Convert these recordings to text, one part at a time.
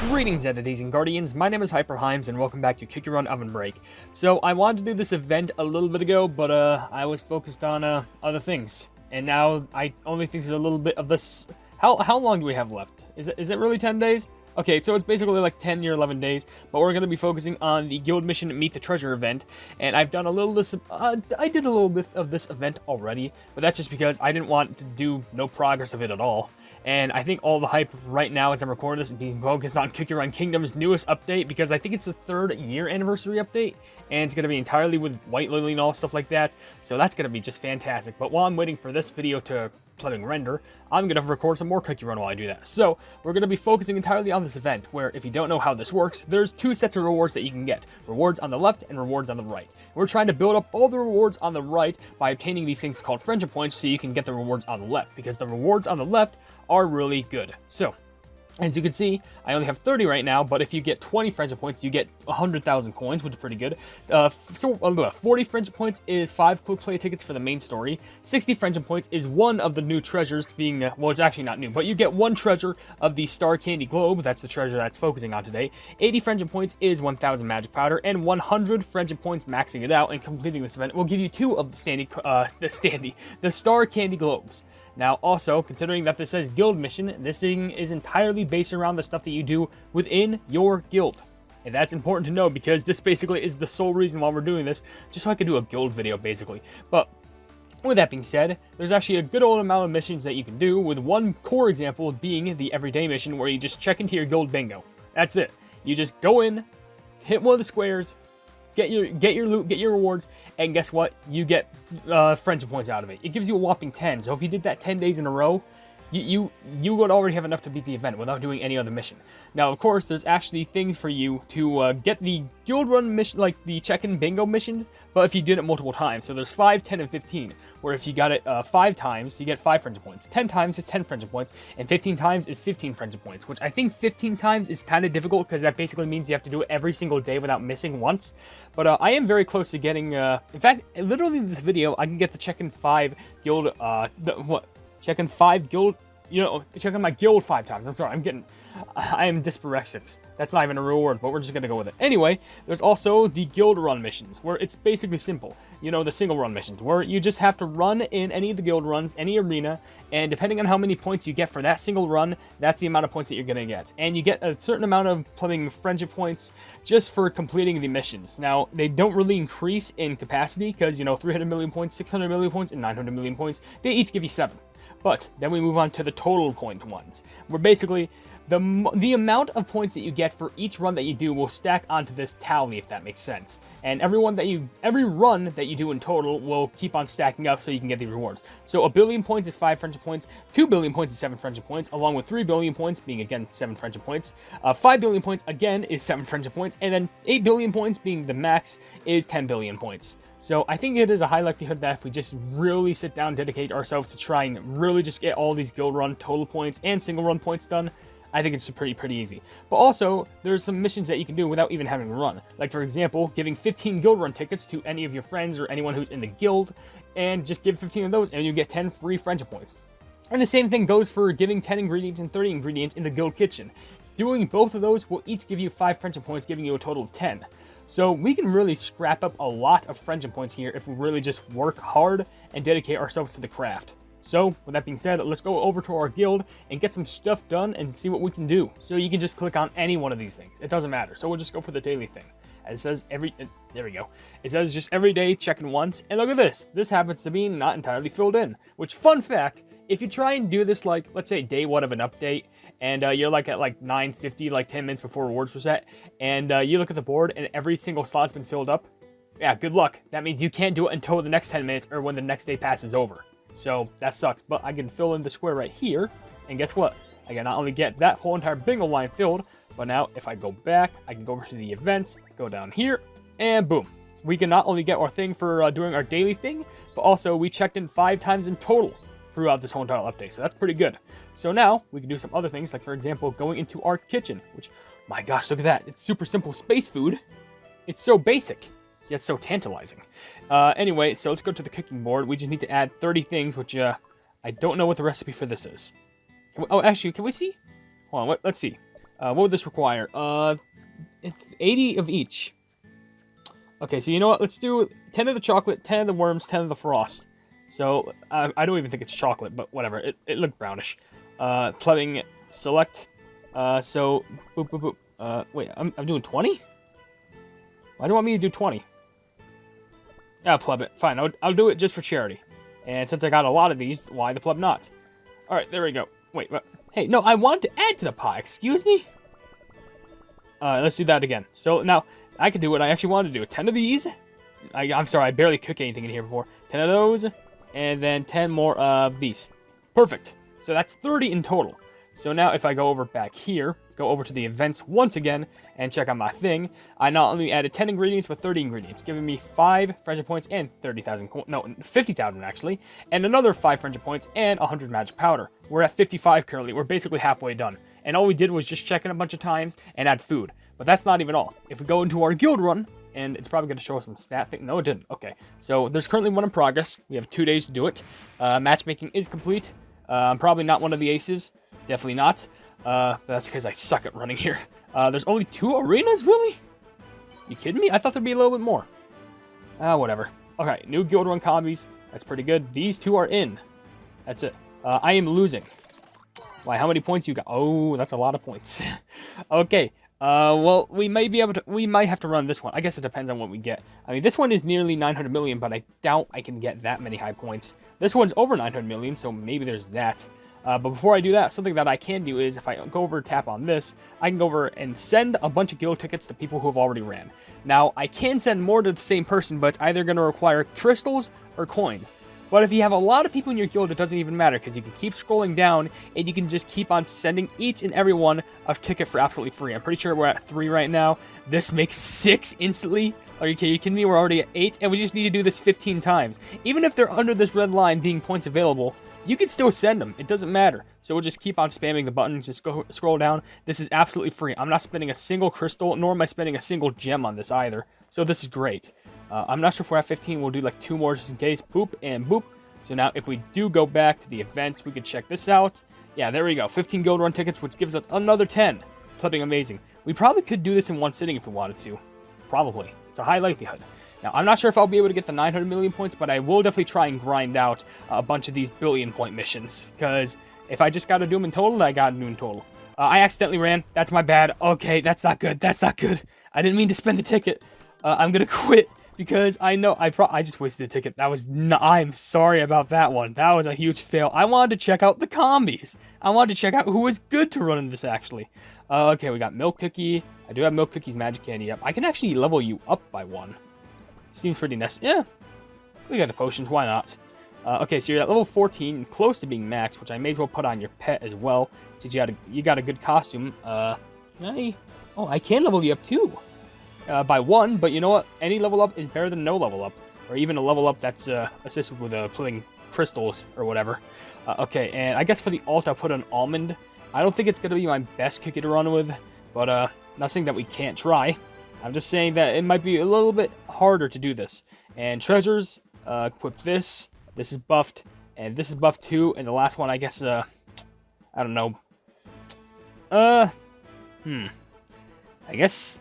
Greetings, entities and guardians. My name is HyperHimes, and welcome back to Kick Your Run OvenBreak. So I wanted to do this event a little bit ago, but I was focused on other things, and now I only think there's a little bit of this. How long do we have left? Is it really 10 days? Okay, so it's basically like 10 or 11 days, but we're going to be focusing on the guild mission Meet the Treasure event, and I've done a little I did a little bit of this event already, but that's just because I didn't want to do no progress of it at all. And I think all the hype right now as I'm recording this is being focused on Kick Your Run Kingdom's newest update, because I think it's the 3rd year anniversary update, and it's going to be entirely with White Lily and all stuff like that, so that's going to be just fantastic. But while I'm waiting for this video to plugging render, I'm going to record some more Kick Your Run while I do that. So we're going to be focusing entirely on this event, where if you don't know how this works, there's 2 sets of rewards that you can get. Rewards on the left and rewards on the right. We're trying to build up all the rewards on the right by obtaining these things called friendship points so you can get the rewards on the left, because the rewards on the left are really good. So as you can see, I only have 30 right now, but if you get 20 friendship points, you get 100,000 coins, which is pretty good. 40 friendship points is 5 quick play tickets for the main story. 60 friendship points is one of the new treasures being, well, it's actually not new, but you get one treasure of the Star Candy Globe. That's the treasure that's focusing on today. 80 friendship points is 1,000 magic powder, and 100 friendship points maxing it out and completing this event will give you 2 of the Star Candy Globes. Now, also, considering that this says guild mission, this thing is entirely based around the stuff that you do within your guild. And that's important to know, because this basically is the sole reason why we're doing this, just so I could do a guild video, basically. But with that being said, there's actually a good old amount of missions that you can do, with one core example being the everyday mission, where you just check into your guild bingo. That's it. You just go in, hit one of the squares, get your loot, get your rewards, and guess what? You get friendship points out of it. It gives you a whopping 10. So if you did that 10 days in a row, you would already have enough to beat the event without doing any other mission. Now, of course, there's actually things for you to get the guild run mission, like the check-in bingo missions, but if you did it multiple times. So there's 5, 10, and 15, where if you got it 5 times, you get 5 friendship points. 10 times is 10 friendship points, and 15 times is 15 friendship points, which I think 15 times is kind of difficult, because that basically means you have to do it every single day without missing once. But I am very close to getting, in fact, literally in this video, I can get the check-in 5 guild, check-in 5 guild, check in my guild 5 times. I'm sorry, I am dyspraxic. That's not even a real word, but we're just gonna go with it. Anyway, there's also the guild run missions, where it's basically simple. The single run missions, where you just have to run in any of the guild runs, any arena, and depending on how many points you get for that single run, that's the amount of points that you're gonna get. And you get a certain amount of playing friendship points just for completing the missions. Now, they don't really increase in capacity, because, 300 million points, 600 million points, and 900 million points, they each give you 7. But then we move on to the total point ones, where basically the amount of points that you get for each run that you do will stack onto this tally, if that makes sense. And every run that you do in total will keep on stacking up, so you can get the rewards. So 1 billion points is 5 friendship points, 2 billion points is 7 friendship points, along with 3 billion points being again 7 friendship points. 5 billion points again is 7 friendship points, and then 8 billion points being the max is 10 billion points. So I think it is a high likelihood that if we just really sit down, dedicate ourselves to trying really just get all these guild run total points and single run points done, I think it's pretty easy. But also, there's some missions that you can do without even having to run. Like, for example, giving 15 guild run tickets to any of your friends or anyone who's in the guild, and just give 15 of those and you get 10 free friendship points. And the same thing goes for giving 10 ingredients and 30 ingredients in the guild kitchen. Doing both of those will each give you 5 friendship points, giving you a total of 10. So we can really scrap up a lot of friendship points here if we really just work hard and dedicate ourselves to the craft. So, with that being said, let's go over to our guild and get some stuff done and see what we can do. So you can just click on any one of these things. It doesn't matter. So we'll just go for the daily thing. As it says there we go. It says just every day, check in once. And look at this. This happens to be not entirely filled in. Which, fun fact, if you try and do this, like, let's say day 1 of an update, and you're like at like 9:50, like 10 minutes before rewards reset, and you look at the board and every single slot's been filled up, yeah, good luck. That means you can't do it until the next 10 minutes or when the next day passes over. So that sucks, but I can fill in the square right here, and guess what? I can not only get that whole entire bingo line filled, but now if I go back, I can go over to the events, go down here, and boom. We can not only get our thing for doing our daily thing, but also we checked in 5 times in total throughout this whole entire update, so that's pretty good. So now, we can do some other things, like for example, going into our kitchen, which, my gosh, look at that. It's super simple space food. It's so basic, yet so tantalizing. Anyway, so let's go to the cooking board. We just need to add 30 things, which I don't know what the recipe for this is. Oh, actually, can we see? Hold on, let's see. What would this require? It's 80 of each. Okay, so you know what? Let's do 10 of the chocolate, 10 of the worms, 10 of the frost. So, I don't even think it's chocolate, but whatever. It looked brownish. Plumbing, select. So, boop, boop, boop. Wait, I'm doing 20? Why do you want me to do 20? I'll pleb it. Fine, I'll do it just for charity. And since I got a lot of these, why the pleb not? Alright, there we go. Wait, what? Hey, no, I want to add to the pie. Excuse me? Let's do that again. So, now, I can do what I actually want to do. 10 of these. I'm sorry, I barely cooked anything in here before. 10 of those. And then 10 more of these. Perfect. So that's 30 in total. So now if I go over back here, go over to the events once again, and check out my thing, I not only added 10 ingredients, but 30 ingredients, giving me 5 friendship points and 30,000, no, 50,000 actually, and another 5 friendship points and 100 magic powder. We're at 55 currently. We're basically halfway done. And all we did was just check in a bunch of times and add food. But that's not even all. If we go into our guild run, and it's probably going to show us some stat thing. No, it didn't. Okay. So there's currently one in progress. We have 2 days to do it. Matchmaking is complete. I'm probably not one of the aces. Definitely not. But that's because I suck at running here. There's only 2 arenas? Really? You kidding me? I thought there'd be a little bit more. Whatever. Okay. New guild run combis. That's pretty good. These 2 are in. That's it. I am losing. Why, how many points you got? Oh, that's a lot of points. Okay. Well, we might have to run this one. I guess it depends on what we get. I mean, this one is nearly 900 million, but I doubt I can get that many high points. This one's over 900 million, so maybe there's that. But before I do that, something that I can do is if I go over tap on this, I can go over and send a bunch of guild tickets to people who have already ran. Now, I can send more to the same person, but it's either going to require crystals or coins. But if you have a lot of people in your guild, it doesn't even matter because you can keep scrolling down and you can just keep on sending each and every one a ticket for absolutely free. I'm pretty sure we're at 3 right now. This makes 6 instantly. Are you kidding me? We're already at 8 and we just need to do this 15 times. Even if they're under this red line being points available, you can still send them. It doesn't matter. So we'll just keep on spamming the buttons. Just go scroll down. This is absolutely free. I'm not spending a single crystal, nor am I spending a single gem on this either. So this is great. I'm not sure if we're at 15. We'll do like 2 more just in case. Boop and boop. So now if we do go back to the events, we could check this out. Yeah, there we go. 15 guild run tickets, which gives us another 10. Flipping amazing. We probably could do this in one sitting if we wanted to. Probably. It's a high likelihood. Now, I'm not sure if I'll be able to get the 900 million points, but I will definitely try and grind out a bunch of these billion point missions. Because if I just got to do them in total, I got to do them in total. I accidentally ran. That's my bad. Okay, that's not good. That's not good. I didn't mean to spend the ticket. I'm going to quit. Because I know I just wasted a ticket. That was I'm sorry about that one. That was a huge fail. I wanted to check out the combis. I wanted to check out who was good to run in this actually. Okay, we got Milk Cookie. I do have Milk Cookie's Magic Candy up. I can actually level you up by 1. Seems pretty nice. Yeah, we got the potions. Why not? Okay, so you're at level 14, close to being max, which I may as well put on your pet as well, since you got a good costume. I can level you up too. By 1, but you know what? Any level up is better than no level up, or even a level up that's assisted with pulling crystals or whatever. Okay, and I guess for the alt, I'll put an Almond. I don't think it's going to be my best cookie to run with, but not saying that we can't try. I'm just saying that it might be a little bit harder to do this. And treasures, equip this. This is buffed, and this is buffed too. And the last one, I guess, I don't know. I guess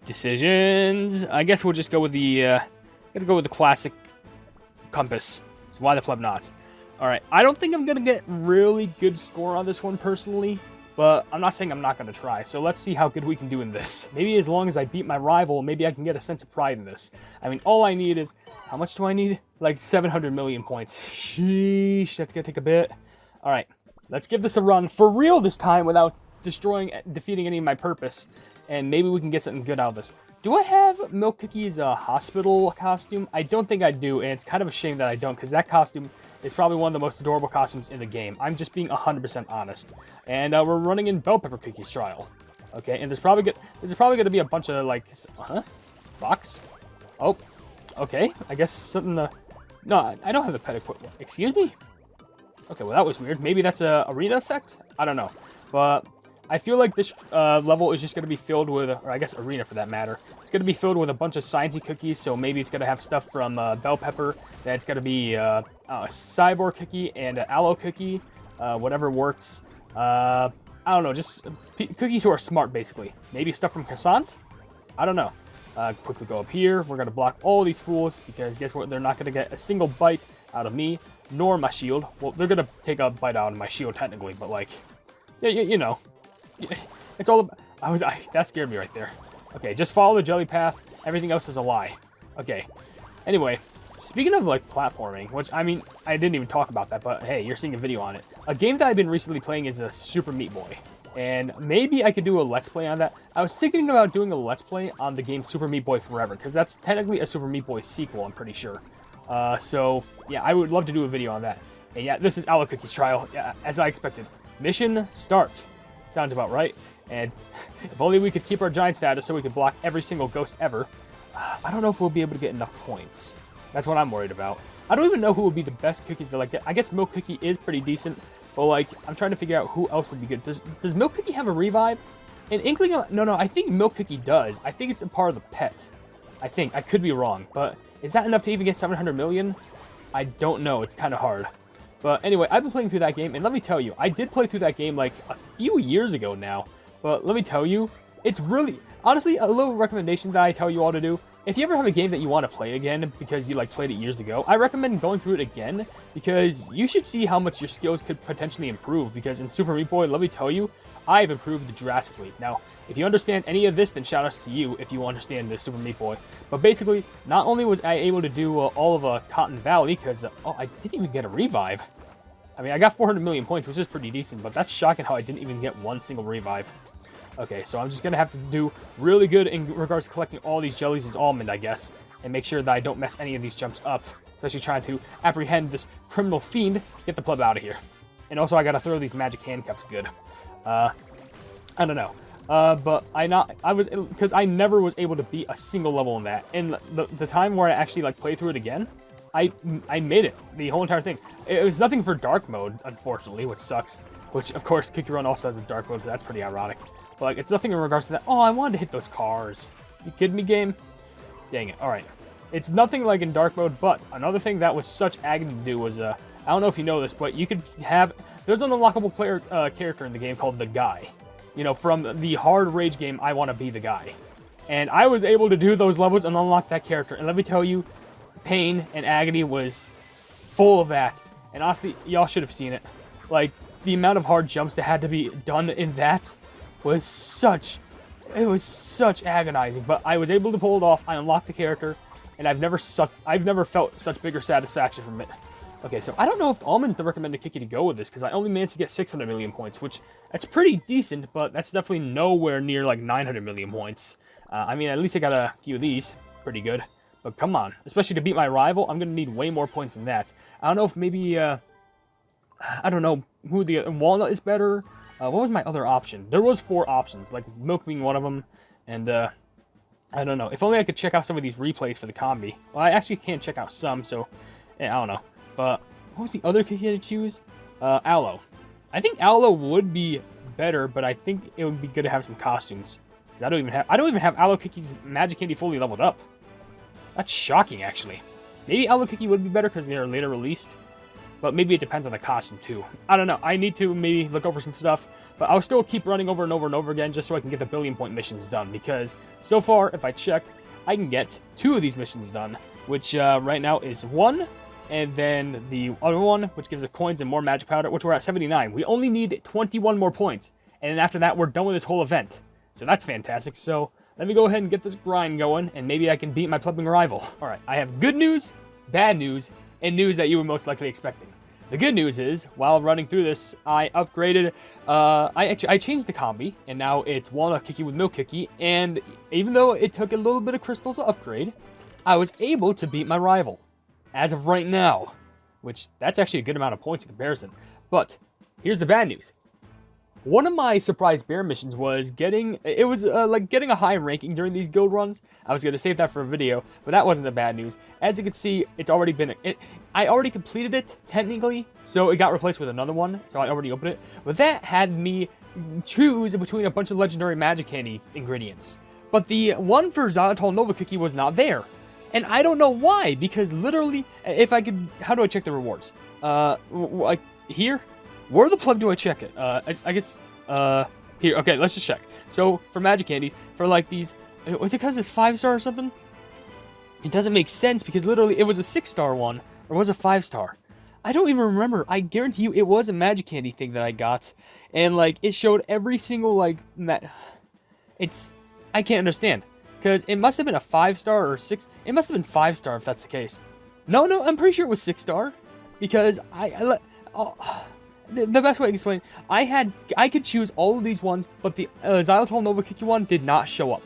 decisions. I guess we'll just go with the classic compass. So why the pleb not? All right. I don't think I'm gonna get really good score on this one personally, but I'm not saying I'm not gonna try. So let's see how good we can do in this. Maybe as long as I beat my rival, maybe I can get a sense of pride in this. I mean, all I need is how much do I need? Like 700 million points. Sheesh, that's gonna take a bit. All right. Let's give this a run for real this time without defeating any of my purpose. And maybe we can get something good out of this. Do I have Milk Cookie's hospital costume? I don't think I do, and it's kind of a shame that I don't, because that costume is probably one of the most adorable costumes in the game. I'm just being 100% honest. And we're running in Bell Pepper Cookie's trial. Okay, and there's probably going to be a bunch of, like, rocks? Oh, okay. I guess something no, I don't have the pet equipment. Excuse me? Okay, well, that was weird. Maybe that's a arena effect? I don't know. But I feel like this level is just going to be filled with, or I guess arena for that matter, it's going to be filled with a bunch of sciencey cookies, so maybe it's going to have stuff from Bell Pepper, then it's going to be a Cyborg cookie and an Aloe cookie, whatever works. I don't know, just cookies who are smart, basically. Maybe stuff from Croissant? I don't know. Quickly go up here. We're going to block all these fools, because guess what? They're not going to get a single bite out of me, nor my shield. Well, they're going to take a bite out of my shield, technically, but, like, yeah, you know. It's all about... that scared me right there. Okay, just follow the jelly path. Everything else is a lie. Okay. Anyway, speaking of, like, platforming, which, I mean, I didn't even talk about that, but, hey, you're seeing a video on it. A game that I've been recently playing is a Super Meat Boy. And maybe I could do a Let's Play on that. I was thinking about doing a Let's Play on the game Super Meat Boy Forever, because that's technically a Super Meat Boy sequel, I'm pretty sure. So, yeah, I would love to do a video on that. And yeah, this is Aloe Cookie's trial, yeah, as I expected. Mission start. Sounds about right. And if only we could keep our giant status so we could block every single ghost ever. I don't know if we'll be able to get enough points. That's what I'm worried about. I don't even know who would be the best cookies to like get. I guess Milk Cookie is pretty decent, but like I'm trying to figure out who else would be good. Does Milk Cookie have a revive? And Inkling, no, I think Milk Cookie does. I think it's a part of the pet. I think. I could be wrong, but is that enough to even get 700 million? I don't know. It's kind of hard. But anyway, I've been playing through that game, and let me tell you, I did play through that game like a few years ago now. But let me tell you, it's really, honestly, a little recommendation that I tell you all to do. If you ever have a game that you want to play again because you like played it years ago, I recommend going through it again because you should see how much your skills could potentially improve. Because in Super Meat Boy, let me tell you, I've improved drastically. Now, if you understand any of this, then shout outs to you if you understand the Super Meat Boy. But basically, not only was I able to do all of Cotton Valley, because, oh, I didn't even get a revive. I mean, I got 400 million points, which is pretty decent, but that's shocking how I didn't even get one single revive. Okay, so I'm just going to have to do really good in regards to collecting all these jellies as Almond, I guess, and make sure that I don't mess any of these jumps up, especially trying to apprehend this criminal fiend. Get the pleb out of here. And also, I got to throw these magic handcuffs good. I don't know. But because I never was able to beat a single level in that. And the time where I actually, like, played through it again, I made it, the whole entire thing. It was nothing for dark mode, unfortunately, which sucks. Which, of course, Kick Your Run also has a dark mode, so that's pretty ironic. But, like, it's nothing in regards to that. Oh, I wanted to hit those cars. You kidding me, game? Dang it. Alright. It's nothing like in dark mode, but another thing that was such agony to do was, I don't know if you know this, but you could have... There's an unlockable player character in the game called The Guy. You know, from the hard rage game, I Want to Be the Guy. And I was able to do those levels and unlock that character. And let me tell you, pain and agony was full of that. And honestly, y'all should have seen it. Like, the amount of hard jumps that had to be done in that was such agonizing, but I was able to pull it off. I unlocked the character, and I've never felt such bigger satisfaction from it. Okay, so I don't know if Almond's the recommended cookie to go with this, because I only managed to get 600 million points, which, that's pretty decent, but that's definitely nowhere near, like, 900 million points. I mean, at least I got a few of these. Pretty good. But come on. Especially to beat my rival, I'm going to need way more points than that. I don't know if maybe, I don't know who the... Walnut is better. What was my other option? There was 4 options, like Milk being one of them, and, I don't know. If only I could check out some of these replays for the combi. Well, I actually can't check out some, so, yeah, I don't know. But, what was the other cookie to choose? Aloe. I think Aloe would be better, but I think it would be good to have some costumes. Because I don't even have Aloe Cookie's Magic Candy fully leveled up. That's shocking, actually. Maybe Aloe Cookie would be better because they are later released. But maybe it depends on the costume, too. I don't know. I need to maybe look over some stuff. But I'll still keep running over and over and over again just so I can get the billion-point missions done. Because so far, if I check, I can get 2 of these missions done. Which right now is 1. And then the other one, which gives us coins and more magic powder, which we're at 79. We only need 21 more points. And then after that, we're done with this whole event. So that's fantastic. So let me go ahead and get this grind going. And maybe I can beat my plumbing rival. Alright, I have good news, bad news, and news that you were most likely expecting. The good news is, while running through this, I upgraded, I changed the combi, and now it's Walnut Cookie with Milk Cookie, and even though it took a little bit of crystals to upgrade, I was able to beat my rival, as of right now, which that's actually a good amount of points in comparison. But, here's the bad news. One of my surprise bear missions was getting a high ranking during these guild runs. I was going to save that for a video, but that wasn't the bad news. As you can see, it's already been, I already completed it, technically, so it got replaced with another one, so I already opened it. But that had me choose between a bunch of legendary magic candy ingredients. But the one for Xylitol Nova Cookie was not there. And I don't know why, because literally, if I could, how do I check the rewards? Like, here? Where the plug do I check it? I guess, here, okay, let's just check. So, for magic candies, for like these, was it because it's 5-star or something? It doesn't make sense because literally it was a 6-star one, or was it 5-star? I don't even remember. I guarantee you it was a magic candy thing that I got, and like, it showed every single, like, I can't understand, because it must have been a 5-star or 6, it must have been 5-star if that's the case. No, I'm pretty sure it was 6-star, because the best way to explain, I could choose all of these ones, but the Xylitol Nova Kiki one did not show up.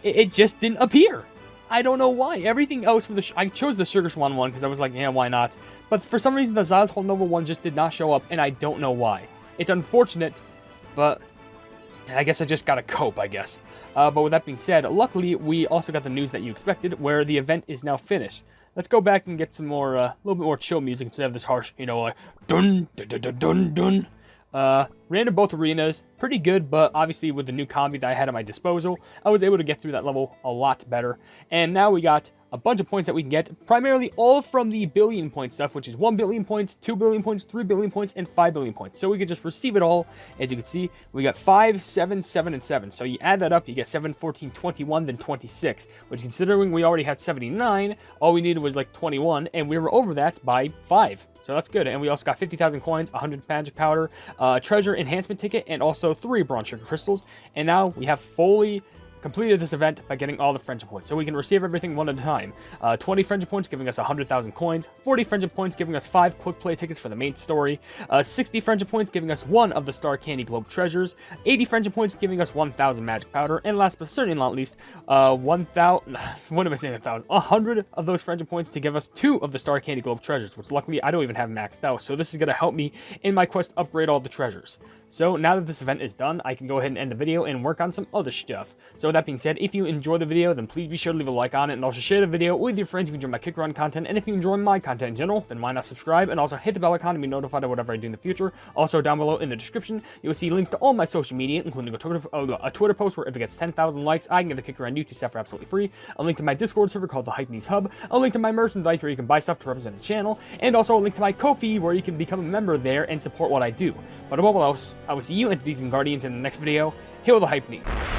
It just didn't appear. I don't know why. Everything else from I chose the Sugar Swan one because I was like, yeah, why not? But for some reason, the Xylitol Nova one just did not show up, and I don't know why. It's unfortunate, but I guess I just gotta cope, I guess. But with that being said, luckily, we also got the news that you expected, where the event is now finished. Let's go back and get some more, a little bit more chill music instead of this harsh, you know, like, dun, dun, dun, dun, dun, dun. Ran to both arenas, pretty good, but obviously with the new combi that I had at my disposal, I was able to get through that level a lot better. And now we got a bunch of points that we can get, primarily all from the billion point stuff, which is 1 billion points, 2 billion points, 3 billion points, and 5 billion points. So we could just receive it all. As you can see, we got 5, 7, 7, and 7. So you add that up, you get 7, 14, 21, then 26, which considering we already had 79, all we needed was like 21, and we were over that by 5. So that's good. And we also got 50,000 coins, 100 magic powder, treasure enhancement ticket, and also 3 bronze sugar crystals. And now we have fully completed this event by getting all the friendship points. So we can receive everything one at a time. 20 friendship points giving us 100,000 coins, 40 friendship points giving us 5 quick play tickets for the main story, 60 friendship points giving us 1 of the Star Candy Globe treasures, 80 friendship points giving us 1,000 magic powder, and last but certainly not least, 1,000, what am I saying, 1,000? 100 of those friendship points to give us 2 of the Star Candy Globe treasures, which luckily I don't even have maxed out, so this is going to help me in my quest to upgrade all the treasures. So now that this event is done, I can go ahead and end the video and work on some other stuff. So with that being said, if you enjoy the video, then please be sure to leave a like on it, and also share the video with your friends if you enjoy my kick run content. And if you enjoy my content in general, then why not subscribe and also hit the bell icon to be notified of whatever I do in the future. Also down below in the description, you'll see links to all my social media, including a Twitter post where if it gets 10,000 likes, I can get the kick run YouTube stuff for absolutely free, a link to my Discord server called the Hypenese Hub, a link to my merchandise where you can buy stuff to represent the channel, and also a link to my Ko-fi where you can become a member there and support what I do. But above all else, I will see you entities and guardians in the next video. Hail the Hypenese.